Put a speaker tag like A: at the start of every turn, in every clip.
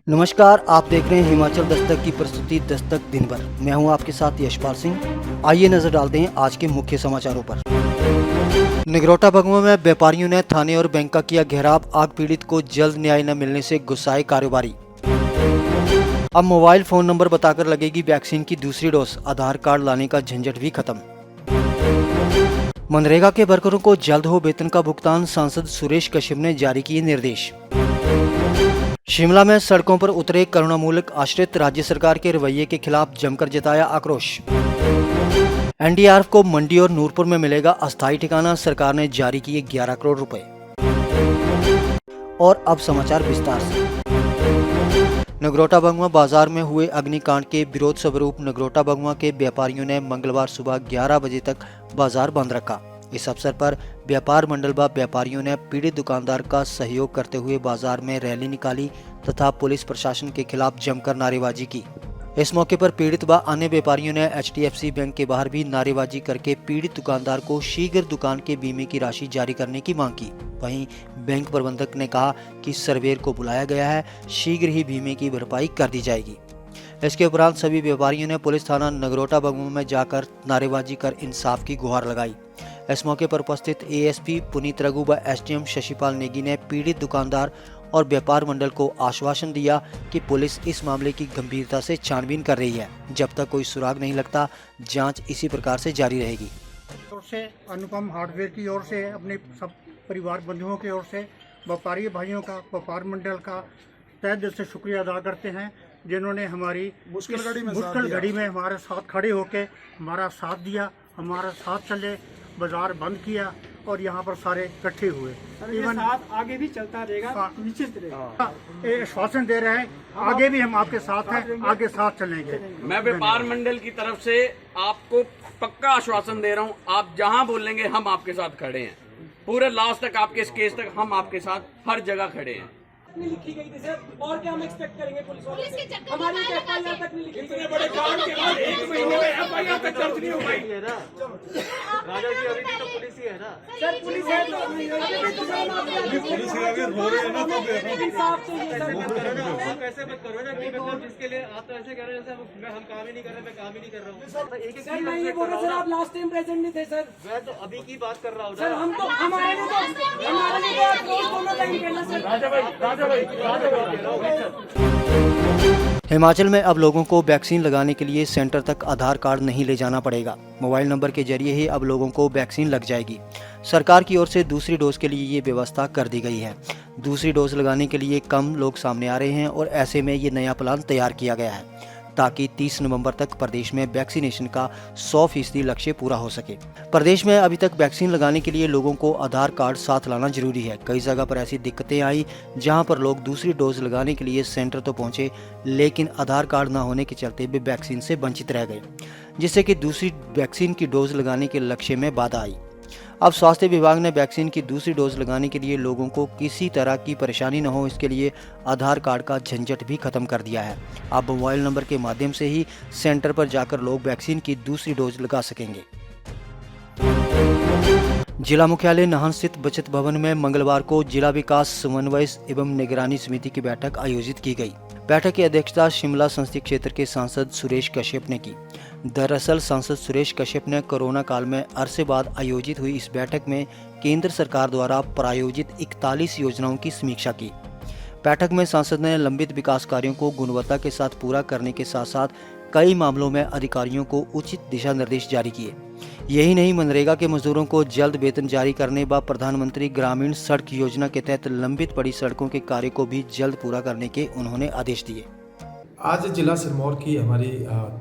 A: नमस्कार, आप देख रहे हैं हिमाचल दस्तक की प्रस्तुति दस्तक दिन भर। मैं हूं आपके साथ यशपाल सिंह। आइए नजर डालते हैं आज के मुख्य समाचारों पर। निगरोटा भगवा में व्यापारियों ने थाने और बैंक का किया घेराव। आग पीड़ित को जल्द न्याय न मिलने से गुस्साए कारोबारी। अब मोबाइल फोन नंबर बताकर लगेगी वैक्सीन की दूसरी डोज। आधार कार्ड लाने का झंझट भी खत्म। मनरेगा के वर्करों को जल्द हो वेतन का भुगतान। सांसद सुरेश कश्यप ने जारी किए निर्देश। शिमला में सड़कों पर उतरे करुणामूलक आश्रित। राज्य सरकार के रवैये के खिलाफ जमकर जताया आक्रोश। एनडीआरएफ को मंडी और नूरपुर में मिलेगा अस्थायी ठिकाना। सरकार ने जारी किए 11 करोड़ रुपए। और अब समाचार विस्तार से। नगरोटा भगवा बाजार में हुए अग्निकांड के विरोध स्वरूप नगरोटा भगवा के व्यापारियों ने मंगलवार सुबह 11 बजे तक बाजार बंद रखा। इस अवसर पर व्यापार मंडल व व्यापारियों ने पीड़ित दुकानदार का सहयोग करते हुए बाजार में रैली निकाली तथा पुलिस प्रशासन के खिलाफ जमकर नारेबाजी की। इस मौके पर पीड़ित व अन्य व्यापारियों ने HDFC बैंक के बाहर भी नारेबाजी करके पीड़ित दुकानदार को शीघ्र दुकान के बीमे की राशि जारी करने की मांग की। वहीं बैंक प्रबंधक ने कहा कि सर्वेयर को बुलाया गया है, शीघ्र ही बीमे की भरपाई कर दी जाएगी। इसके उपरांत सभी व्यापारियों ने पुलिस थाना नगरोटा भगवा में जाकर नारेबाजी कर इंसाफ की गुहार लगाई। इस मौके पर उपस्थित ASP पुनीत रघु व SDM शशिपाल नेगी ने पीड़ित दुकानदार और व्यापार मंडल को आश्वासन दिया कि पुलिस इस मामले की गंभीरता से छानबीन कर रही है। जब तक कोई सुराग नहीं लगता, जांच इसी प्रकार से जारी रहेगी।
B: से अनुपम हार्डवेयर की ओर से, अपने सब परिवार बंधुओं की ओर से, व्यापारी भाइयों का, व्यापार मंडल का तहे दिल से शुक्रिया अदा करते हैं, जिन्होंने हमारी मुश्किल घड़ी में हमारे साथ खड़े होकर हमारा साथ दिया, हमारा साथ चले, बाजार बंद किया और यहाँ पर सारे इकट्ठे हुए।
C: इवन साथ आगे भी चलता रहेगा, निश्चित रहेगा।
B: ये आश्वासन दे रहे हैं, आगे भी हम आपके साथ हैं, आगे साथ चलेंगे।
D: मैं व्यापार मंडल की तरफ से आपको पक्का आश्वासन दे रहा हूँ, आप जहाँ बोलेंगे हम आपके साथ खड़े हैं। पूरे लास्ट तक, आपके इस केस तक हम आपके साथ हर जगह खड़े हैं।
C: लिखी गई थी सर, और क्या हम एक्सपेक्ट करेंगे पुलिस वालों से? हमारी FIR तक नहीं लिखी।
D: इतने बड़े कांड के बाद 1 महीने में FIR तक दर्ज नहीं हो पाई।
E: राजा जी अभी भी तो पुलिस ही है ना
C: सर, पुलिस है तो अभी भी तो
E: पुलिस हो रहे हैं ना,
C: तब इंसाफ चाहिए सर।
E: आप ऐसे मत करो ना कि मतलब जिसके लिए आप तो ऐसे कह रहे हैं जैसे हम काम ही नहीं कर रहे, मैं काम ही नहीं कर रहा हूँ। एक
C: सर मैं ये बोल रहा हूँ सर, आप लास्ट टाइम प्रेजेंट नहीं थे सर।
E: मैं तो अभी की बात कर रहा हूँ
C: सर हम तो हमारे लिए तो आप रोज दोनों टाइम करना सर।
A: हिमाचल में अब लोगों को वैक्सीन लगाने के लिए सेंटर तक आधार कार्ड नहीं ले जाना पड़ेगा। मोबाइल नंबर के जरिए ही अब लोगों को वैक्सीन लग जाएगी। सरकार की ओर से दूसरी डोज के लिए ये व्यवस्था कर दी गई है। दूसरी डोज लगाने के लिए कम लोग सामने आ रहे हैं और ऐसे में ये नया प्लान तैयार किया गया है ताकि 30 नवंबर तक प्रदेश में वैक्सीनेशन का 100% लक्ष्य पूरा हो सके। प्रदेश में अभी तक वैक्सीन लगाने के लिए लोगों को आधार कार्ड साथ लाना जरूरी है। कई जगह पर ऐसी दिक्कतें आई जहां पर लोग दूसरी डोज लगाने के लिए सेंटर तो पहुंचे, लेकिन आधार कार्ड न होने के चलते वे वैक्सीन से वंचित रह गए, जिससे कि दूसरी वैक्सीन की डोज लगाने के लक्ष्य में बाधा आई। अब स्वास्थ्य विभाग ने वैक्सीन की दूसरी डोज लगाने के लिए लोगों को किसी तरह की परेशानी न हो, इसके लिए आधार कार्ड का झंझट भी खत्म कर दिया है। अब मोबाइल नंबर के माध्यम से ही सेंटर पर जाकर लोग वैक्सीन की दूसरी डोज लगा सकेंगे। जिला मुख्यालय नाहन स्थित बचत भवन में मंगलवार को जिला विकास समन्वय एवं निगरानी समिति की बैठक आयोजित की गई। बैठक की अध्यक्षता शिमला संसदीय क्षेत्र के सांसद सुरेश कश्यप ने की। दरअसल सांसद सुरेश कश्यप ने कोरोना काल में अरसे बाद आयोजित हुई इस बैठक में केंद्र सरकार द्वारा प्रायोजित 41 योजनाओं की समीक्षा की। बैठक में सांसद ने लंबित विकास कार्यों को गुणवत्ता के साथ पूरा करने के साथ साथ कई मामलों में अधिकारियों को उचित दिशा निर्देश जारी किए। यही नहीं, मनरेगा के मजदूरों को जल्द वेतन जारी करने व प्रधानमंत्री ग्रामीण सड़क योजना के तहत लंबित पड़ी सड़कों के कार्य को भी जल्द पूरा करने के उन्होंने आदेश दिए।
F: आज जिला सिरमौर की हमारी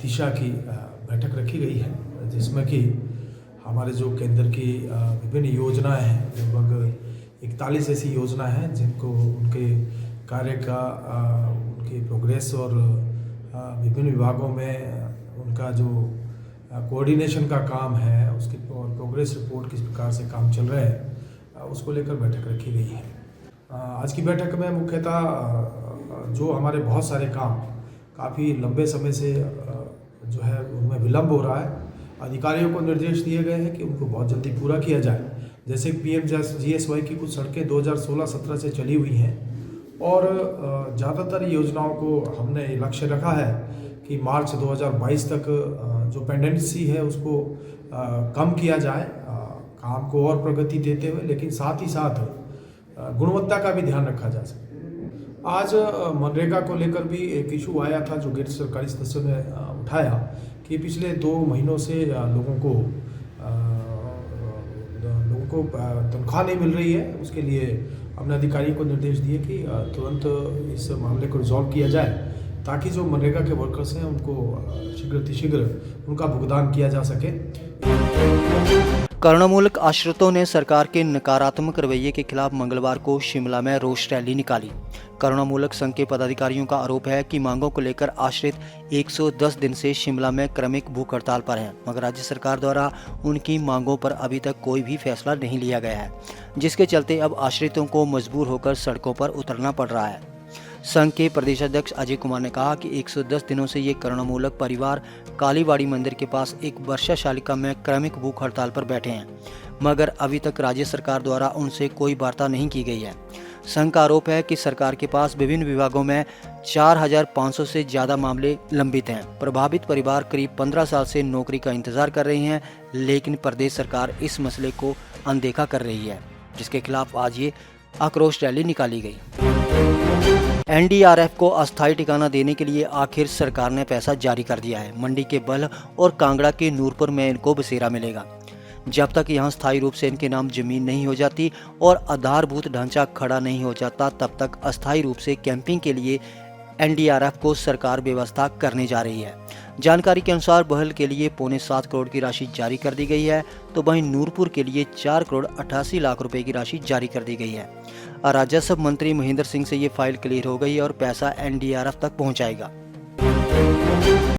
F: दिशा की बैठक रखी गई है, जिसमें कि हमारे जो केंद्र की विभिन्न योजनाएं हैं, लगभग 41 ऐसी योजना हैं जिनको उनके कार्य का उनकी प्रोग्रेस और विभिन्न विभागों में उनका जो कोऑर्डिनेशन का काम है, उसकी प्रोग्रेस रिपोर्ट किस प्रकार से काम चल रहा है, उसको लेकर बैठक रखी गई है। आज की बैठक में मुख्यतः जो हमारे बहुत सारे काम काफ़ी लंबे समय से जो है उनमें विलम्ब हो रहा है, अधिकारियों को निर्देश दिए गए हैं कि उनको बहुत जल्दी पूरा किया जाए। जैसे PM GSY की कुछ सड़कें 2016-17 से चली हुई हैं और ज़्यादातर योजनाओं को हमने लक्ष्य रखा है कि मार्च 2022 तक जो पेंडेंसी है उसको कम किया जाए, काम को और प्रगति देते हुए, लेकिन साथ ही साथ गुणवत्ता का भी ध्यान रखा जा सके। आज मनरेगा को लेकर भी एक इशू आया था जो गैर सरकारी सदस्यों ने उठाया कि पिछले 2 महीनों से लोगों को तनख्वाह नहीं मिल रही है। उसके लिए अपने अधिकारियों को निर्देश दिए कि तुरंत इस मामले को रिजॉल्व किया जाए ताकि जो मनरेगा के वर्कर्स हैं उनको शीघ्र उनका भुगतान किया जा सके।
A: करुणामूलक आश्रितों ने सरकार के नकारात्मक रवैये के खिलाफ मंगलवार को शिमला में रोष रैली निकाली। करुणामूलक संघ के पदाधिकारियों का आरोप है कि मांगों को लेकर आश्रित 110 दिन से शिमला में क्रमिक भूख हड़ताल पर हैं, मगर राज्य सरकार द्वारा उनकी मांगों पर अभी तक कोई भी फैसला नहीं लिया गया है, जिसके चलते अब आश्रितों को मजबूर होकर सड़कों पर उतरना पड़ रहा है। संघ के प्रदेशाध्यक्ष अजय कुमार ने कहा कि 110 दिनों से ये करुणामूलक परिवार कालीबाड़ी मंदिर के पास एक वर्षा शालिका में क्रमिक भूख हड़ताल पर बैठे हैं, मगर अभी तक राज्य सरकार द्वारा उनसे कोई वार्ता नहीं की गई है। संघ का आरोप है कि सरकार के पास विभिन्न विभागों में 4500 से ज़्यादा मामले लंबित हैं। प्रभावित परिवार करीब 15 साल से नौकरी का इंतजार कर रहे हैं, लेकिन प्रदेश सरकार इस मसले को अनदेखा कर रही है, जिसके खिलाफ आज ये आक्रोश रैली निकाली गई। एनडीआरएफ को अस्थायी ठिकाना देने के लिए आखिर सरकार ने पैसा जारी कर दिया है। मंडी के बल्ह और कांगड़ा के नूरपुर में इनको बसेरा मिलेगा। जब तक यहां स्थायी रूप से इनके नाम जमीन नहीं हो जाती और आधारभूत ढांचा खड़ा नहीं हो जाता, तब तक अस्थायी रूप से कैंपिंग के लिए एनडीआरएफ को सरकार व्यवस्था करने जा रही है। जानकारी के अनुसार बहल के लिए 7.25 करोड़ की राशि जारी कर दी गई है, तो वहीं नूरपुर के लिए 4 करोड़ 88 लाख रुपए की राशि जारी कर दी गई है। राजस्व मंत्री महेंद्र सिंह से ये फाइल क्लियर हो गई है और पैसा एनडीआरएफ तक पहुंचाएगा।